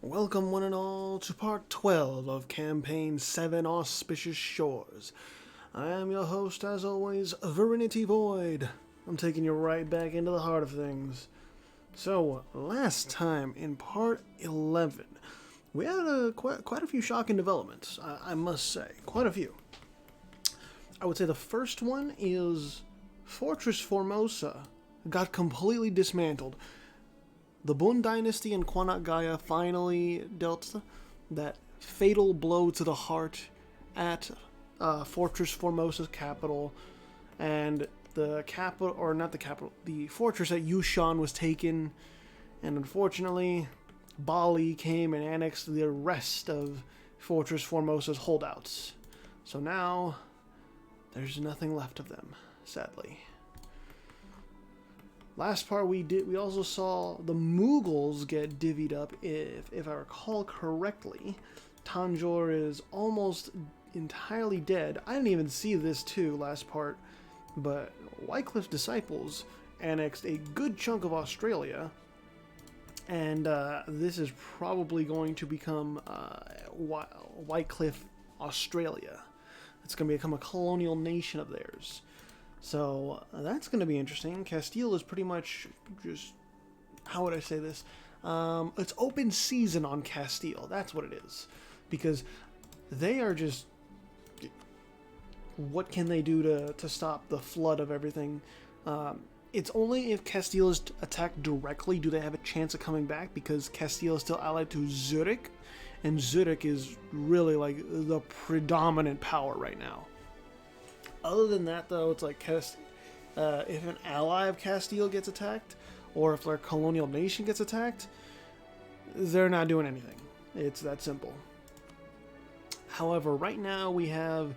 Welcome one and all to part 12 of Campaign 7 Auspicious Shores. I am your host, as always, Virinity Void. I'm taking you right back into the heart of things. So, last time in part 11, we had quite a few shocking developments, I must say. Quite a few. I would say the first one is Fortress Formosa got completely dismantled. The Bun Dynasty and Quanat Gaia finally dealt that fatal blow to the heart at Fortress Formosa's capital, and the capital, or not the capital, the fortress at Yushan was taken, and unfortunately, Bali came and annexed the rest of Fortress Formosa's holdouts. So now, there's nothing left of them, sadly. Last part we also saw the Mughals get divvied up. If I recall correctly, Tanjore is almost entirely dead. I didn't even see this too last part, but Wycliffe's disciples annexed a good chunk of Australia, and this is probably going to become Wycliffe Australia. It's going to become a colonial nation of theirs. So that's going to be interesting. Castile is pretty much just, how would I say this? It's open season on Castile. That's what it is. Because they are just, what can they do to stop the flood of everything? It's only if Castile is attacked directly do they have a chance of coming back, because Castile is still allied to Zurich, and Zurich is really like the predominant power right now. Other than that, though, it's like if an ally of Castile gets attacked, or if their colonial nation gets attacked, they're not doing anything. It's that simple. However, right now we have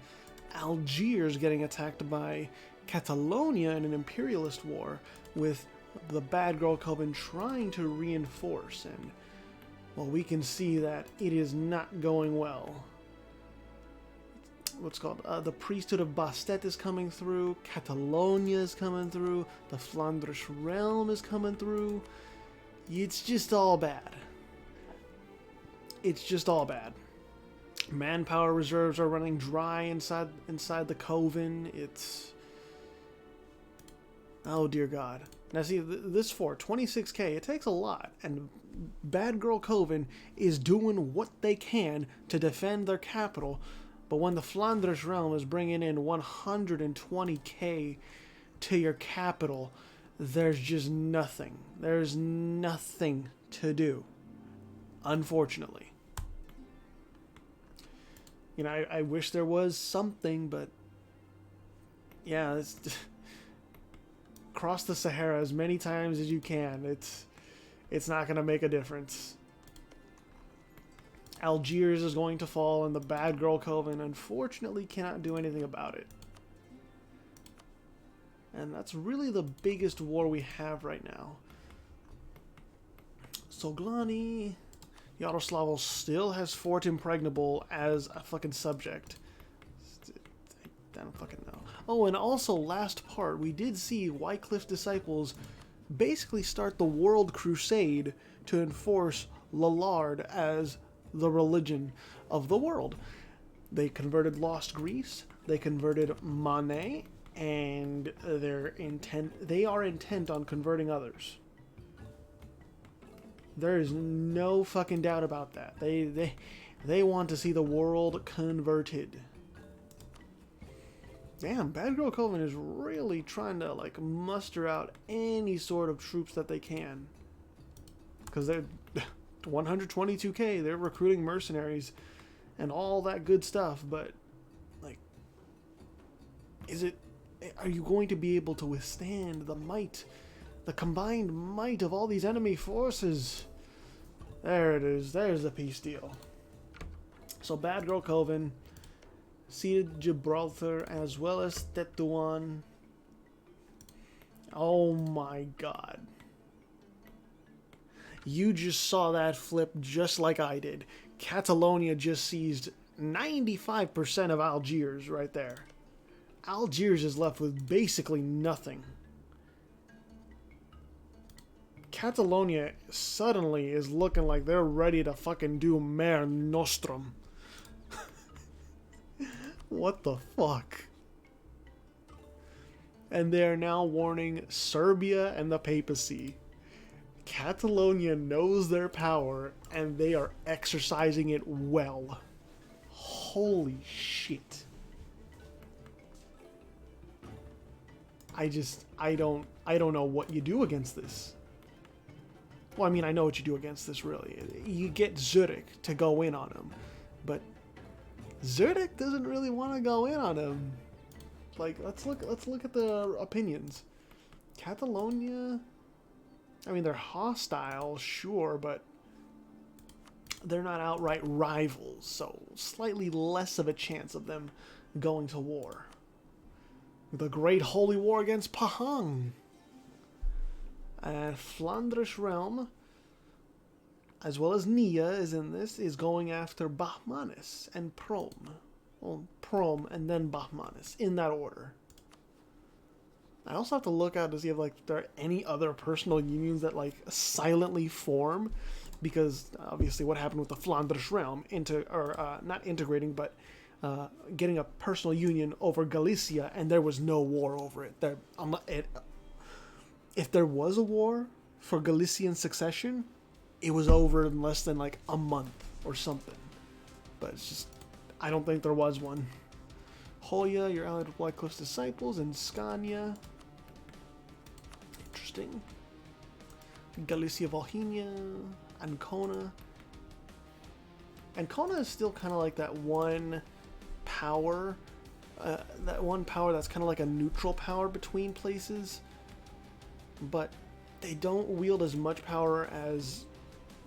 Algiers getting attacked by Catalonia in an imperialist war, with the Bad Girl Coven trying to reinforce, and well, we can see that it is not going well. What's called the priesthood of Bastet is coming through, Catalonia is coming through, the Flanders realm is coming through. It's just all bad. It's just all bad. Manpower reserves are running dry inside the coven. It's, oh dear God. Now see, this fort, 26k, it takes a lot, and Bad Girl Coven is doing what they can to defend their capital. But when the Flanders realm is bringing in 120k to your capital, there's just nothing. There's nothing to do, unfortunately. You know, I wish there was something, but yeah, it's cross the Sahara as many times as you can. It's not going to make a difference. Algiers is going to fall, and the Bad Girl Coven unfortunately cannot do anything about it. And that's really the biggest war we have right now. Soglani, Yaroslavl still has Fort Impregnable as a fucking subject. I don't fucking know. Oh, and also last part, we did see Wycliffe's disciples basically start the World Crusade to enforce Lallard as the religion of the world. They converted Lost Greece, they converted Manet, and they are intent on converting others. There is no fucking doubt about that. They want to see the world converted. Damn, Bad Girl Coven is really trying to like muster out any sort of troops that they can, because they're 122k, they're recruiting mercenaries and all that good stuff, but like, are you going to be able to withstand the combined might of all these enemy forces? There it is, there's the peace deal. So Bad Girl Coven ceded Gibraltar as well as Tetuan. Oh my God. You just saw that flip just like I did. Catalonia just seized 95% of Algiers right there. Algiers is left with basically nothing. Catalonia suddenly is looking like they're ready to fucking do Mare Nostrum. What the fuck? And they are now warning Serbia and the papacy. Catalonia knows their power, and they are exercising it well. Holy shit. I don't know what you do against this. Well, I mean, I know what you do against this, really. You get Zurich to go in on him, but Zurich doesn't really want to go in on him. Like, let's look at the opinions. Catalonia, I mean, they're hostile, sure, but they're not outright rivals, so slightly less of a chance of them going to war. The Great Holy War against Pahang. And Flandrish Realm, as well as Nia is in this, is going after Bahmanis and Prom. Well, Prom and then Bahmanis, in that order. I also have to look out to see if like there are any other personal unions that like silently form, because obviously what happened with the Flandrish Realm, not integrating, but getting a personal union over Galicia, and there was no war over it. If there was a war for Galician succession, it was over in less than like a month or something. But it's just, I don't think there was one. Hoya, you're allied with Wycliffe's disciples, and Scania. Interesting. Galicia, Volhynia, Ancona. Ancona is still kind of like that one power, that's kind of like a neutral power between places, but they don't wield as much power as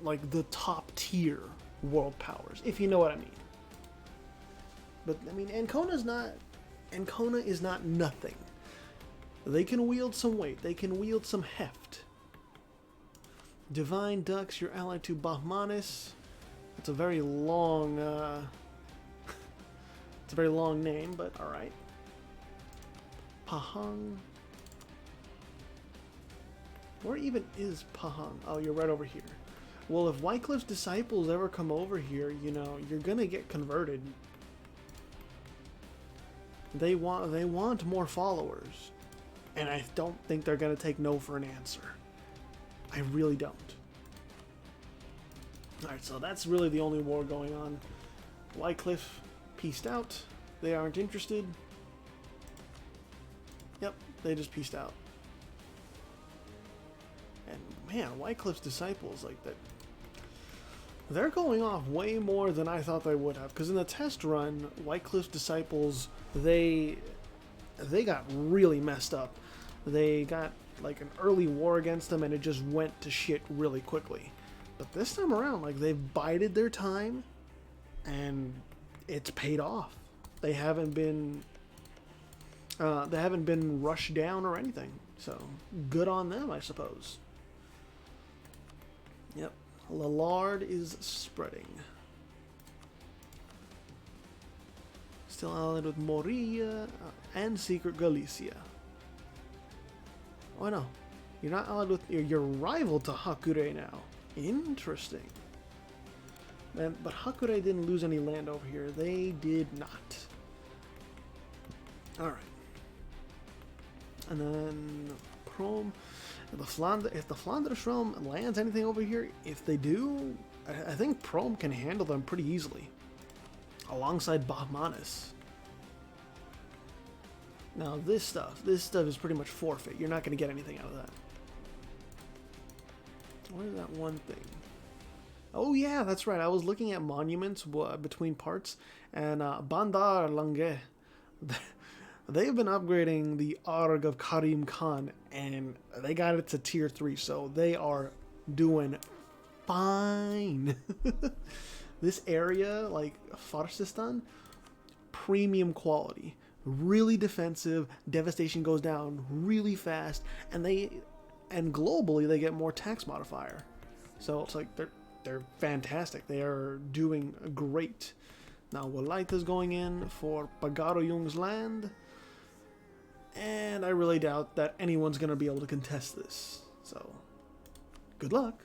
like the top tier world powers, if you know what I mean. But I mean, Ancona is not nothing. They can wield some weight. They can wield some heft. Divine Ducks, you're allied to Bahmanis. It's a very long, it's a very long name, but all right. Pahang. Where even is Pahang? Oh, you're right over here. Well, if Wycliffe's disciples ever come over here, you know, you're gonna get converted. They want more followers, and I don't think they're gonna take no for an answer. I really don't. Alright, so that's really the only war going on. Wycliffe pieced out. They aren't interested. Yep, they just pieced out. And man, Wycliffe's disciples, like that, they're going off way more than I thought they would have. Because in the test run, Wycliffe's disciples, they got really messed up. They got like an early war against them, and it just went to shit really quickly. But this time around, like, they've bided their time, and it's paid off. They haven't been rushed down or anything. So good on them, I suppose. Yep, Lillard is spreading. Still allied with Moria and Secret Galicia. Oh no, you're not allied with your rival to Hakure now. Interesting. But Hakure didn't lose any land over here. They did not. Alright. And then Prom. If the Flanders Realm lands anything over here, if they do, I think Prom can handle them pretty easily. Alongside Bahmanis. Now this stuff is pretty much forfeit. You're not going to get anything out of that. What is that one thing? Oh yeah, that's right. I was looking at monuments between parts, and Bandar Lange, they've been upgrading the Arg of Karim Khan, and they got it to tier 3, so they are doing fine. This area, like Farsistan, premium quality, really defensive. Devastation goes down really fast, and globally they get more tax modifier. So it's like they're fantastic. They are doing great. Now Walaita's going in for Pagaro Jung's land, and I really doubt that anyone's going to be able to contest this. So Good luck.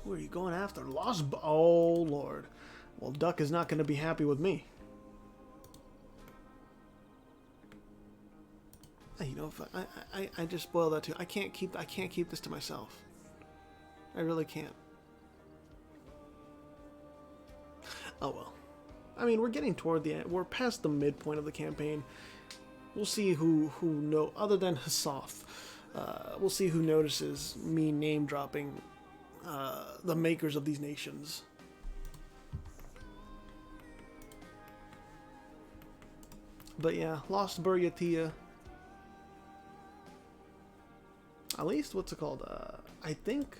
Who are you going after? Oh, Lord. Well, Duck is not going to be happy with me. You know, if I just spoiled that too. I can't keep this to myself. I really can't. Oh well. I mean, we're getting toward the end. We're past the midpoint of the campaign. We'll see who other than Hassoth. We'll see who notices me name dropping the makers of these nations. But yeah, Lost Buryatia. At least, what's it called? I think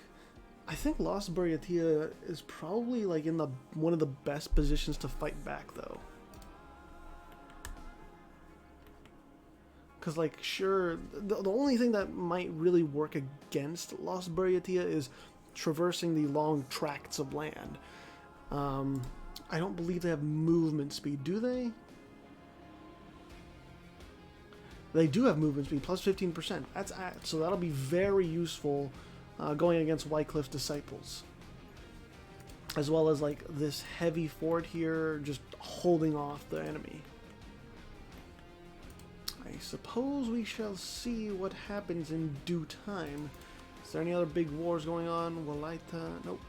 Lost Buryatia is probably like in one of the best positions to fight back, though. Because, like, sure, the only thing that might really work against Lost Buryatia is traversing the long tracts of land. I don't believe they have movement speed, do they? They do have movement speed, plus 15%. So that'll be very useful going against Wycliffe's disciples. As well as, like, this heavy fort here, just holding off the enemy. I suppose we shall see what happens in due time. Is there any other big wars going on? Walaita? Nope.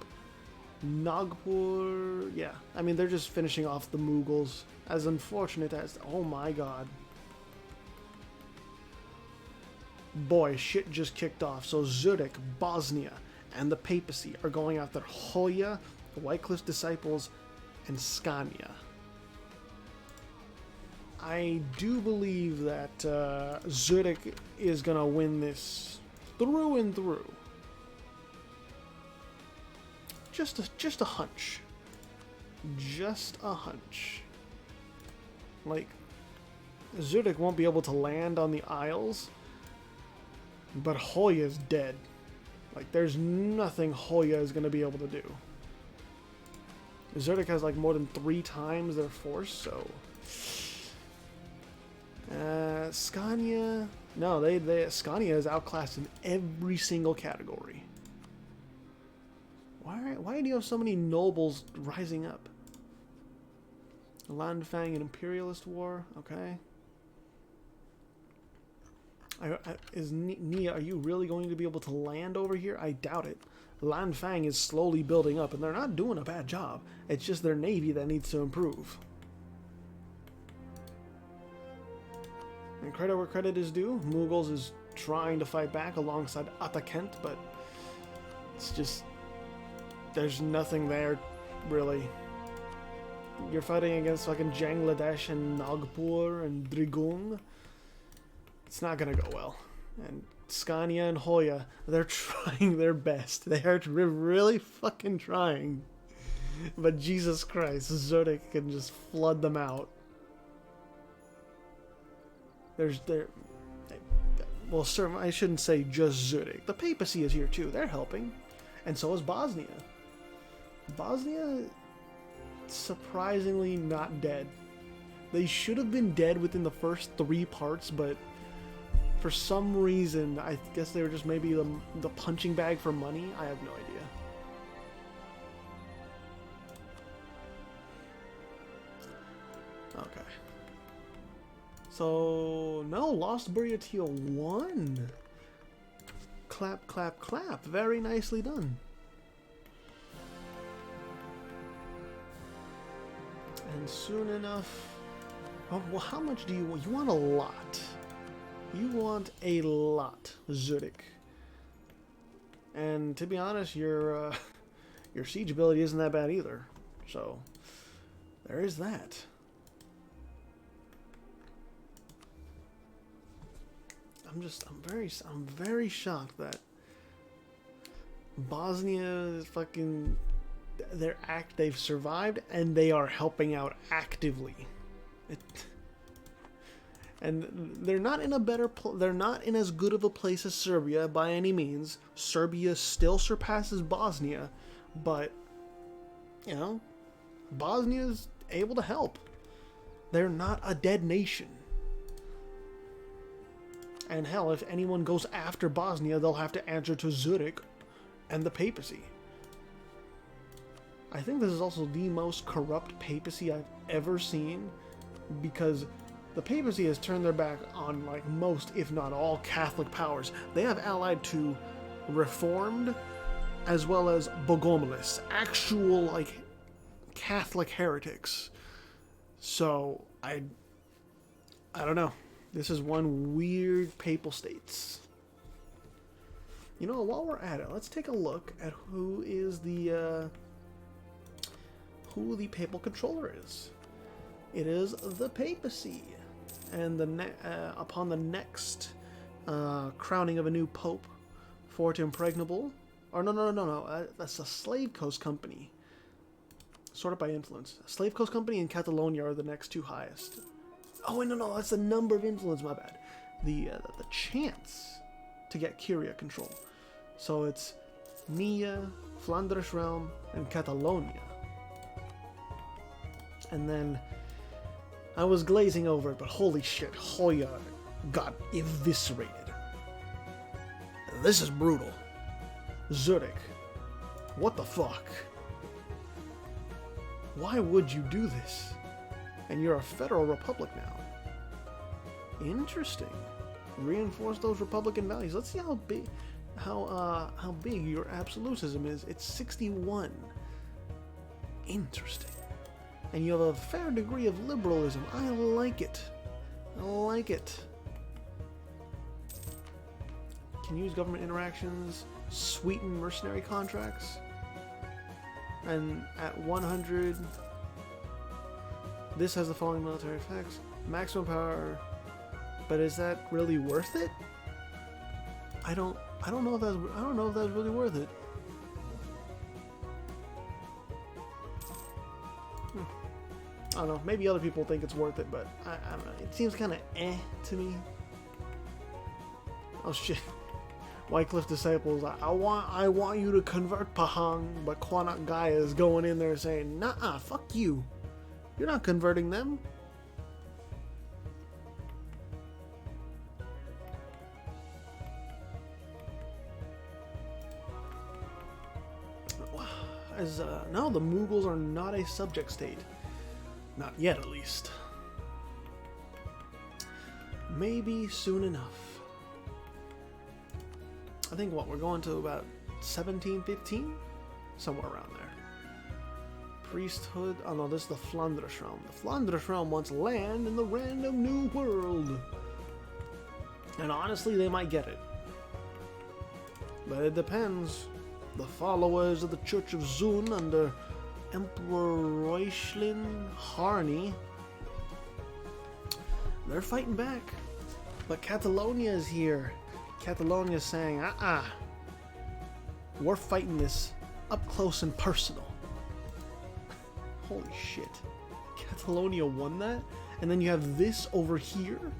Nagpur? Yeah. I mean, they're just finishing off the Mughals. As unfortunate as... Oh my god. Boy, shit just kicked off. So Zurich, Bosnia, and the papacy are going after Hoya, Wycliffe's disciples, and Scania. I do believe that Zurich is going to win this through and through. Just a hunch. Just a hunch. Like, Zurich won't be able to land on the Isles, but Hoya is dead. Like, there's nothing Hoya is going to be able to do. Zurich has, like, more than 3 times their force, so... Scania... No, Scania is outclassed in every single category. Why do you have so many nobles rising up? Landfang and Imperialist War, okay. Nia, are you really going to be able to land over here? I doubt it. Landfang is slowly building up, and they're not doing a bad job. It's just their navy that needs to improve. And credit where credit is due. Mughals is trying to fight back alongside Atakent, but it's just... there's nothing there, really. You're fighting against fucking Bangladesh and Nagpur and Drigung. It's not gonna go well. And Scania and Hoya, they're trying their best. They are really fucking trying. But Jesus Christ, Zurich can just flood them out. Well, sir, I shouldn't say just Zurich. The papacy is here too. They're helping. And so is Bosnia. Bosnia, surprisingly not dead. They should have been dead within the first 3 parts, but for some reason, I guess they were just maybe the punching bag for money. I have no idea. Okay. So, no, Lost Buryatia won. Clap, clap, clap. Very nicely done. And soon enough... Oh, well, how much do you want? You want a lot. You want a lot, Zurich. And to be honest, your siege ability isn't that bad either. So, there is that. I'm very shocked that Bosnia is fucking... they've survived and they are helping out actively. And they're not in a they're not in as good of a place as Serbia by any means. Serbia still surpasses Bosnia, but you know, Bosnia's able to help. They're not a dead nation. And hell, if anyone goes after Bosnia, they'll have to answer to Zurich and the papacy. I think this is also the most corrupt papacy I've ever seen, because the papacy has turned their back on like most, if not all, Catholic powers. They have allied to Reformed as well as Bogomilists, actual like Catholic heretics. So I don't know. This is one weird papal states. You know, while we're at it, let's take a look at who the papal controller is. It is the papacy, and upon the next crowning of a new pope, Fort Impregnable, or no, that's a Slave Coast Company, sorted by influence. Slave Coast Company and Catalonia are the next two highest. Oh wait, no, that's the number of influence. My bad. The chance to get Curia control. So it's Nia, Flanders Realm, and Catalonia. And then I was glazing over it, but holy shit, Hoya got eviscerated. This is brutal. Zurich, what the fuck? Why would you do this? And you're a federal republic now. Interesting. Reinforce those republican values. Let's see how big your absolutism is. It's 61. Interesting. And you have a fair degree of liberalism. I like it. I like it. Can use government interactions, sweeten mercenary contracts. And at 100, this has the following military effects. Maximum power, but is that really worth it? I don't know if that's really worth it. I don't know, maybe other people think it's worth it, but I don't know. It seems kind of to me. Oh shit. Wycliffe disciples, I want you to convert Pahang, but Kwanak Gaya is going in there saying, nah, fuck you. You're not converting them. No, the Mughals are not a subject state. Not yet, at least. Maybe soon enough. I think we're going to about 1715? Somewhere around there. Priesthood. Oh no, this is the Flanders Realm. The Flanders Realm wants land in the random new world. And honestly, they might get it. But it depends. The followers of the Church of Zun under Emperor Reuchlin Harney, they're fighting back. But Catalonia is here. Catalonia is saying, we're fighting this up close and personal. Holy shit. Catalonia won that? And then you have this over here?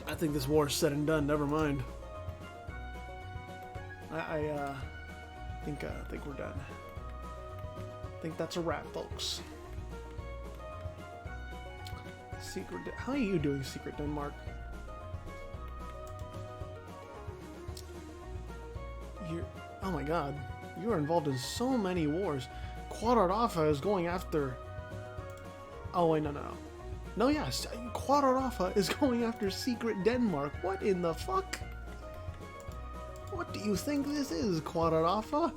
I think this war is said and done, never mind. I think we're done. I think that's a wrap, folks. How are you doing, Secret Denmark? Oh my god, you are involved in so many wars. Quadradafa is going after... Oh wait, no. No, yes, Quadradafa is going after Secret Denmark. What in the fuck? What do you think this is, Quadradafa?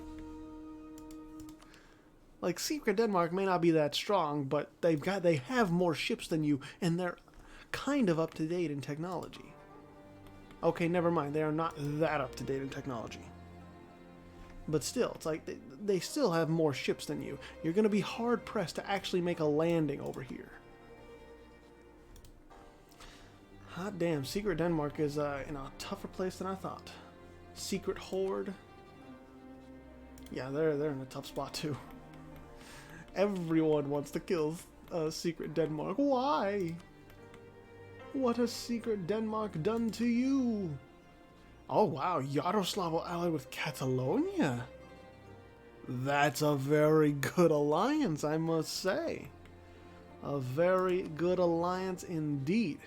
Like, Secret Denmark may not be that strong, but they have more ships than you, and they're kind of up to date in technology. Okay, never mind. They are not that up to date in technology. But still, it's like they still have more ships than you. You're going to be hard pressed to actually make a landing over here. Hot damn, Secret Denmark is in a tougher place than I thought. Secret Horde. Yeah, they're in a tough spot too. Everyone wants to kill Secret Denmark. Why? What has Secret Denmark done to you? Oh wow, Yaroslav allied with Catalonia. That's a very good alliance, I must say. A very good alliance indeed.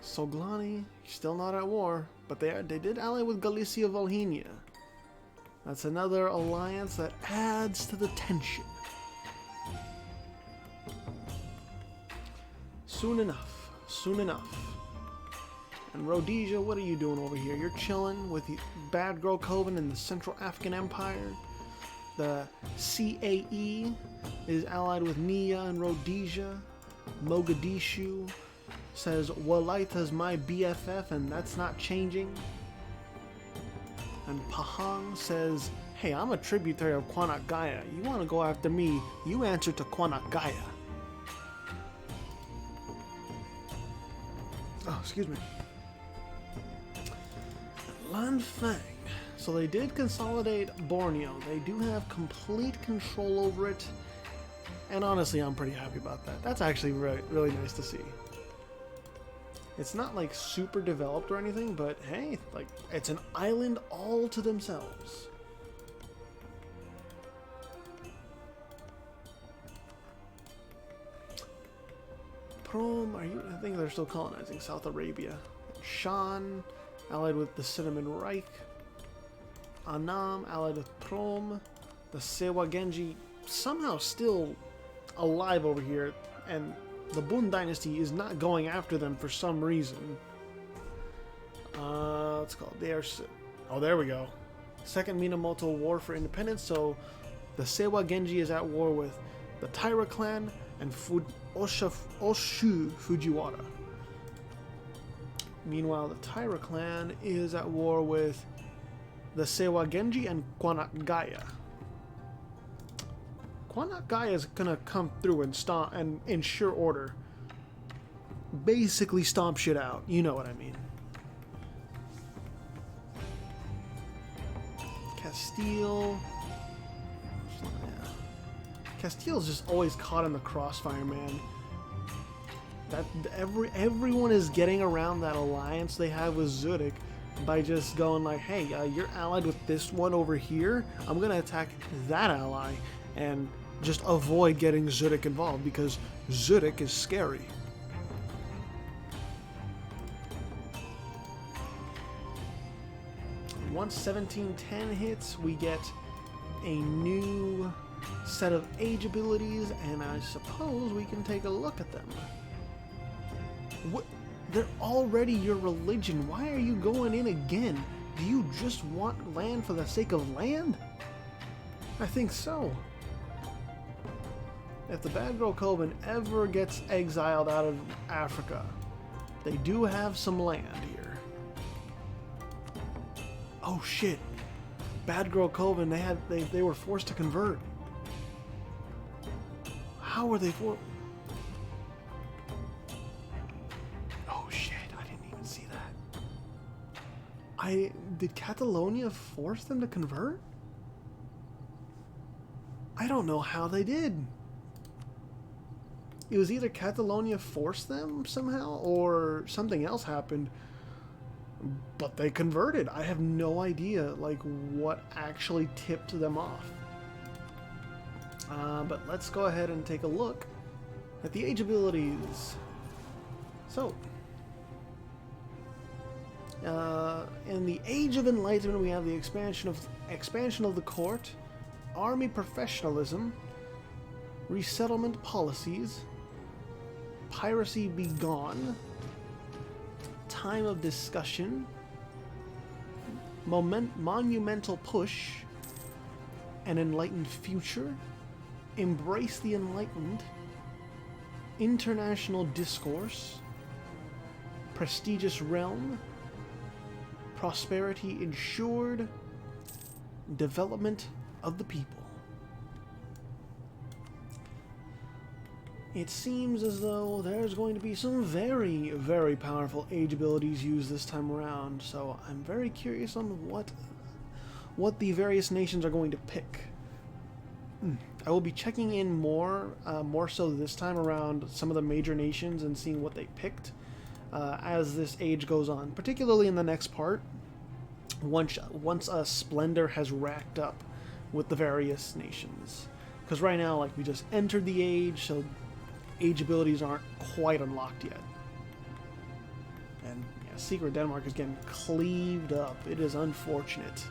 Soglani, still not at war, but they did ally with Galicia Volhynia. That's another alliance that adds to the tension. Soon enough, soon enough. And Rhodesia, what are you doing over here? You're chilling with the Bad Girl Coven in the Central African Empire. The CAE is allied with Nia and Rhodesia. Mogadishu says Walaita's my BFF and that's not changing. And Pahang says, hey, I'm a tributary of Kwanak Gaya. You want to go after me, you answer to Kwanak Gaya. Oh, excuse me. Lanfang. So they did consolidate Borneo. They do have complete control over it. And honestly, I'm pretty happy about that. That's actually really nice to see. It's not like super developed or anything, but hey, like it's an island all to themselves. Prom, I think they're still colonizing South Arabia. Shan, allied with the Cinnamon Reich. Annam, allied with Prom. The Sewa Genji, somehow still alive over here, and the Bun Dynasty is not going after them for some reason. Let's call it. Oh, there we go. Second Minamoto War for Independence. So the Sewa Genji is at war with the Taira clan and Oshu Fujiwara. Meanwhile, the Taira clan is at war with the Sewa Genji and Kwanak Gaya. Kwanak Gaya is gonna come through and stomp and ensure order. Basically stomp shit out. You know what I mean. Castile. Yeah. Castile's just always caught in the crossfire, man. That everyone is getting around that alliance they have with Zurich by just going like, hey, you're allied with this one over here. I'm gonna attack that ally and just avoid getting Zurich involved because Zurich is scary. Once 1710 hits, we get a new set of age abilities, and I suppose we can take a look at them. What? They're already your religion. Why are you going in again? Do you just want land for the sake of land? I think so. If the Bad Girl Coven ever gets exiled out of Africa, they do have some land here. Oh shit. Bad Girl Coven, they were forced to convert. How were they forced? Oh shit, I didn't even see that. Did Catalonia force them to convert? I don't know how they did. It was either Catalonia forced them somehow or something else happened, but they converted. I have no idea like what actually tipped them off. But let's go ahead and take a look at the age abilities. So, in the Age of Enlightenment, we have the expansion of the court, army professionalism, resettlement policies, piracy be gone, time of discussion, monumental push, an enlightened future, embrace the enlightened, international discourse, prestigious realm, prosperity ensured, development of the people. It seems as though there's going to be some very, very powerful age abilities used this time around, so I'm very curious on what the various nations are going to pick. I will be checking in more so this time around some of the major nations and seeing what they picked as this age goes on, particularly in the next part, once a Splendor has racked up with the various nations. Because right now, like, we just entered the age, so age abilities aren't quite unlocked yet. And yeah, Secret Denmark is getting cleaved up. It is unfortunate.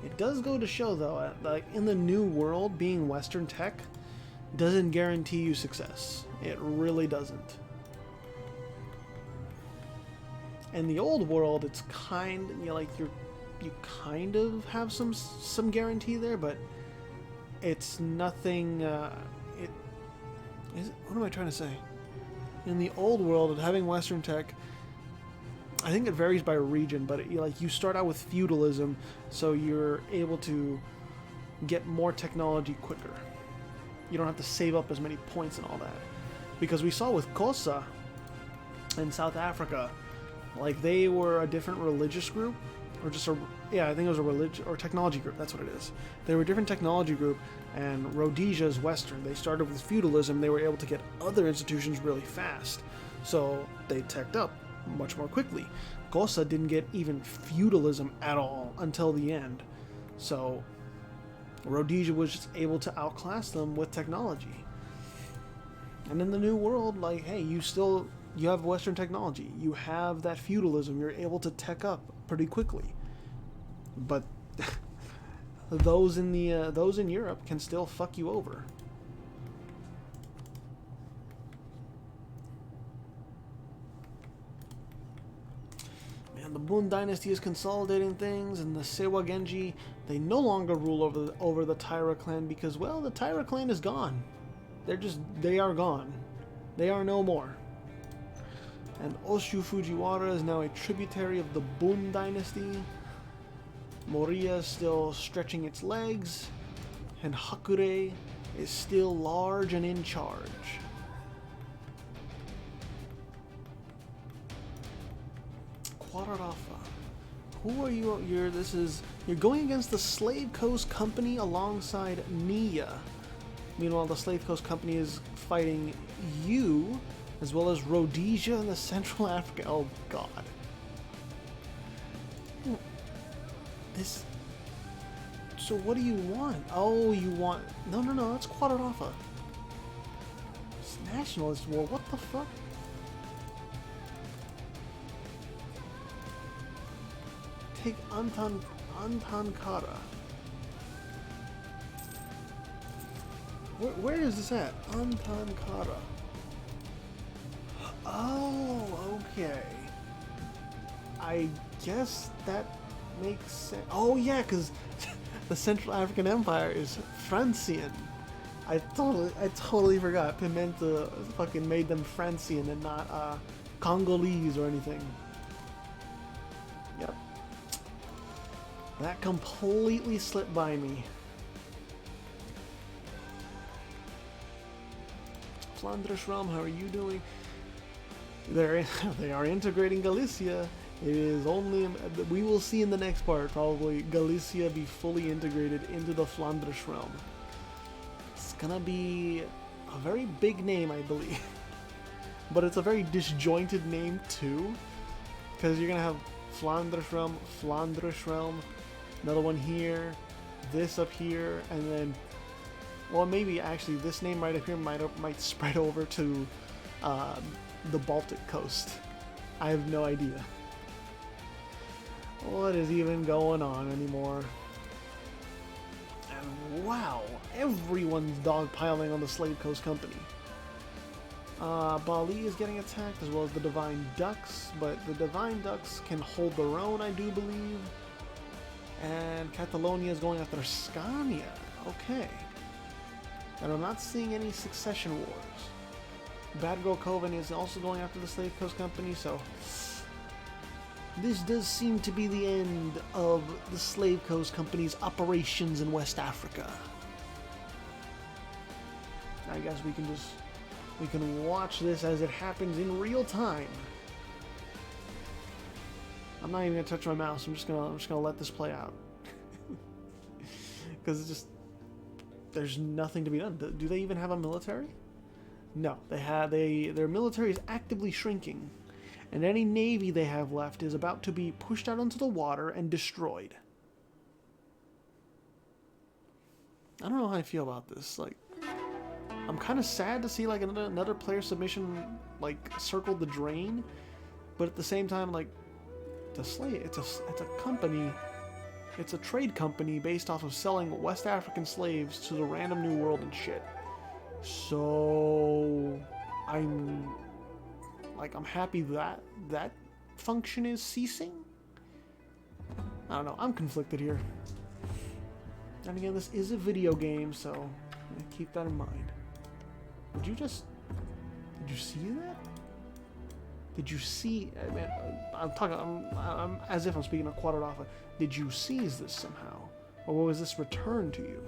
It does go to show, though, like in the new world, being Western tech doesn't guarantee you success. It really doesn't. In the old world, it's kind, you know, like you kind of have some guarantee there, but it's nothing. What am I trying to say? In the old world, having Western tech, I think it varies by region, but like you start out with feudalism, so you're able to get more technology quicker. You don't have to save up as many points and all that, because we saw with Xhosa in South Africa, like they were a different religious group, or just a, yeah, I think it was a religion or technology group. That's what it is. They were a different technology group, and Rhodesia is Western. They started with feudalism. They were able to get other institutions really fast, so they teched up much more quickly. Xhosa didn't get even feudalism at all until the end, so Rhodesia was just able to outclass them with technology. And in the new world, like, hey, you have Western technology, you have that feudalism, you're able to tech up pretty quickly, but those in Europe can still fuck you over. Man, the Bun dynasty is consolidating things, and the Sewa Genji, they no longer rule over the Taira clan because, well, the Taira clan is gone. They are gone. They are no more. And Oshu Fujiwara is now a tributary of the Bun dynasty. Moriya is still stretching its legs, and Hakure is still large and in charge. Quadrafa. Who are you? You're going against the Slave Coast Company alongside Nia. Meanwhile, the Slave Coast Company is fighting you, as well as Rhodesia and the Central Africa. Oh God. So what do you want? Oh, you want... No, that's Quadrafa. It's nationalist war. What the fuck? Take Antankara. Where is this at? Antankara. Oh, okay. I guess that makes sense. Oh yeah, because the Central African Empire is Francian. I totally forgot. Pimenta fucking made them Francian and not Congolese or anything. Yep. That completely slipped by me. Flanders realm, how are you doing? They are integrating Galicia. It is only, we will see in the next part, probably Galicia be fully integrated into the Flanders realm. It's gonna be a very big name, I believe. But it's a very disjointed name too, because you're gonna have Flanders realm, another one here, this up here, and then, well, maybe actually this name right up here might spread over to the Baltic coast. I have no idea. What is even going on anymore? And wow, everyone's dogpiling on the Slave Coast Company. Bali is getting attacked, as well as the Divine Ducks, but the Divine Ducks can hold their own, I do believe. And Catalonia is going after Scania. Okay. And I'm not seeing any succession wars. Bad Girl Coven is also going after the Slave Coast Company, so this does seem to be the end of the Slave Coast Company's operations in West Africa. I guess we can watch this as it happens in real time. I'm not even gonna touch my mouse. I'm just gonna let this play out because it's just, there's nothing to be done. Do they even have a military? No, their military is actively shrinking, and any navy they have left is about to be pushed out onto the water and destroyed. I don't know how I feel about this. Like, I'm kind of sad to see like another player submission like circle the drain, but at the same time, like, it's a company, it's a trade company based off of selling West African slaves to the random new world and shit. So I'm happy that that function is ceasing. I don't know. I'm conflicted here. And again, this is a video game, so keep that in mind. Did you see that? Did you see? I mean, I'm as if I'm speaking of Quadradafa. Did you seize this somehow, or was this returned to you?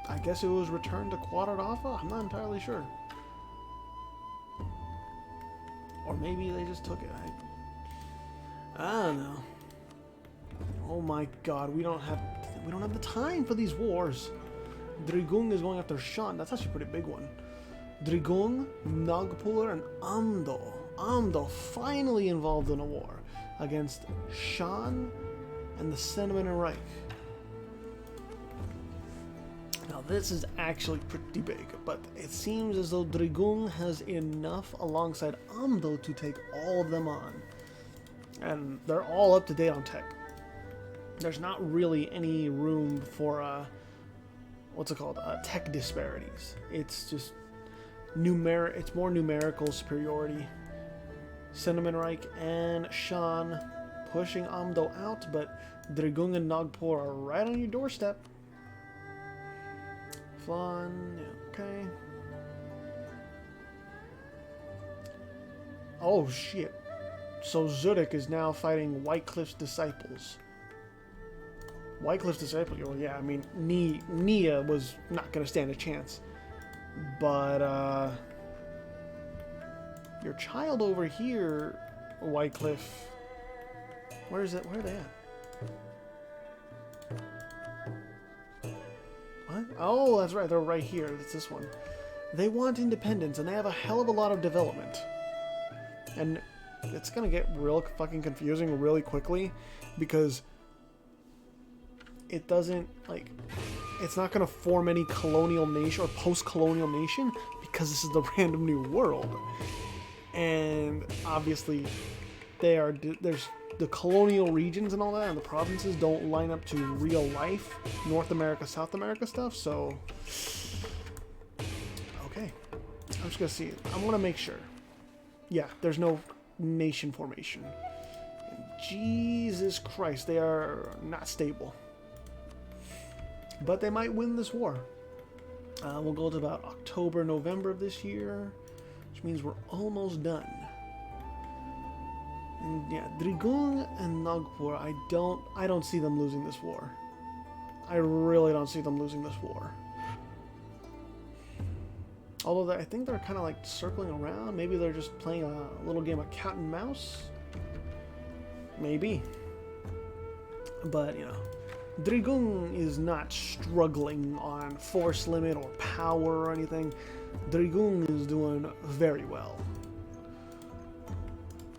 I guess it was returned to Quadradafa? I'm not entirely sure. Or maybe they just took it. I don't know. Oh my god, we don't have the time for these wars. Drigung is going after Shan. That's actually a pretty big one. Drigung, Nagpur, and Amdo. Amdo finally involved in a war against Shan and the Cinnamon Reich. Now this is actually pretty big, but it seems as though Drigung has enough alongside Amdo to take all of them on. And they're all up to date on tech. There's not really any room for, tech disparities. It's just it's more numerical superiority. Cinnamon Reich and Shan pushing Amdo out, but Drigung and Nagpur are right on your doorstep. Flan, okay. Oh shit. So Zurich is now fighting Whitecliffe's disciples. Whitecliffe's disciples, well, yeah, I mean, Nia was not going to stand a chance. But, your child over here, Whitecliff, where is it? Where are they at? What? Oh, that's right, they're right here. It's this one. They want independence, and they have a hell of a lot of development. And it's going to get real fucking confusing really quickly, because it doesn't, like, it's not going to form any colonial nation or post-colonial nation because this is the random new world. And obviously there's the colonial regions and all that, and the provinces don't line up to real life North America, South America stuff, so okay. I'm just going to see it. I'm going to make sure. Yeah, there's no nation formation. And Jesus Christ, they are not stable. But they might win this war. We'll go to about October, November of this year, which means we're almost done. And yeah, Drigung and Nagpur, I don't see them losing this war. I really don't see them losing this war. Although I think they're kind of like circling around. Maybe they're just playing a little game of cat and mouse. Maybe. But, you know, Drigung is not struggling on force limit or power or anything. Drigung is doing very well.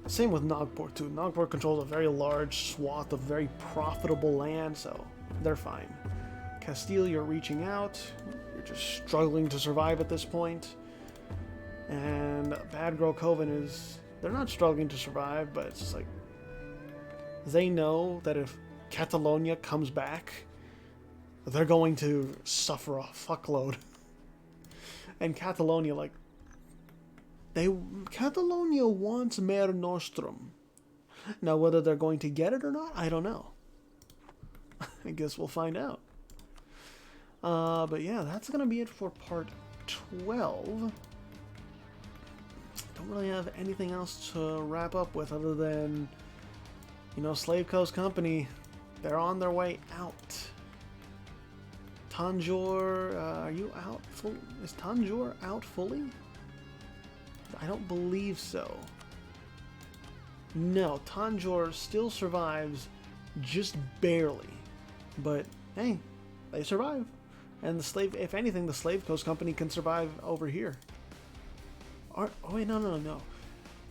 Same with Nagpur too. Nagpur controls a very large swath of very profitable land, so they're fine. Castile, you're reaching out. You're just struggling to survive at this point. And Bad Girl Coven is... they're not struggling to survive, but it's just like... they know that if Catalonia comes back, they're going to suffer a fuckload. And Catalonia, like... Catalonia wants Mare Nostrum. Now, whether they're going to get it or not, I don't know. I guess we'll find out. But yeah, that's going to be it for part 12. Don't really have anything else to wrap up with other than, you know, Slave Coast Company, they're on their way out. Tanjore, are you out? Is Tanjore out fully? I don't believe so. No, Tanjore still survives, just barely. But hey, they survive. And the slave, if anything, the Slave Coast Company can survive over here. Oh wait, no.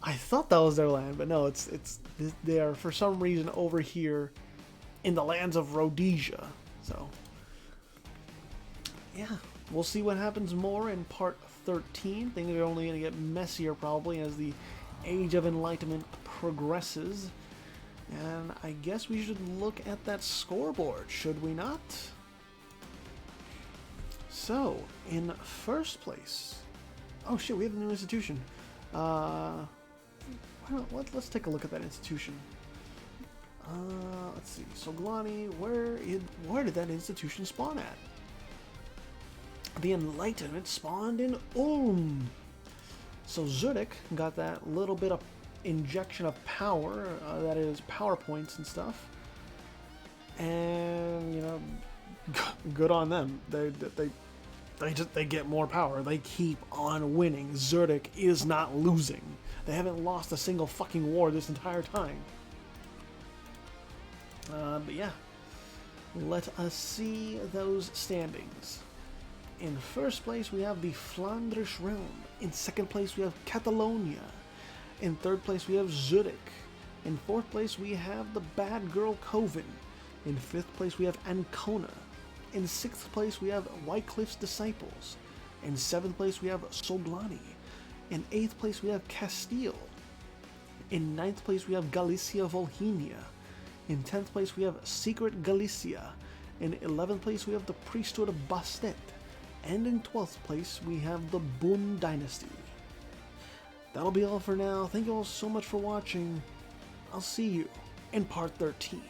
I thought that was their land, but no, they are for some reason over here in the lands of Rhodesia. So, yeah, we'll see what happens more in part 13. Things are only going to get messier probably as the Age of Enlightenment progresses. And I guess we should look at that scoreboard, should we not? So, in first place... Oh shit, we have a new institution. Let's take a look at that institution. Let's see. So, Glani, where did that institution spawn at? The Enlightenment spawned in Ulm. So Zurich got that little bit of injection of power, that is power points and stuff. And, you know, good on them. They get more power. They keep on winning. Zurich is not losing. They haven't lost a single fucking war this entire time. But yeah, let us see those standings. In first place, we have the Flanders realm. In second place, we have Catalonia. In third place, we have Zurich. In fourth place, we have the bad girl Coven. In fifth place, we have Ancona. In sixth place, we have Wycliffe's Disciples. In seventh place, we have Soglani. In eighth place, we have Castile. In ninth place, we have Galicia Volhynia. In 10th place, we have Secret Galicia. In 11th place, we have the Priesthood of Bastet. And in 12th place, we have the Bun Dynasty. That'll be all for now. Thank you all so much for watching. I'll see you in part 13.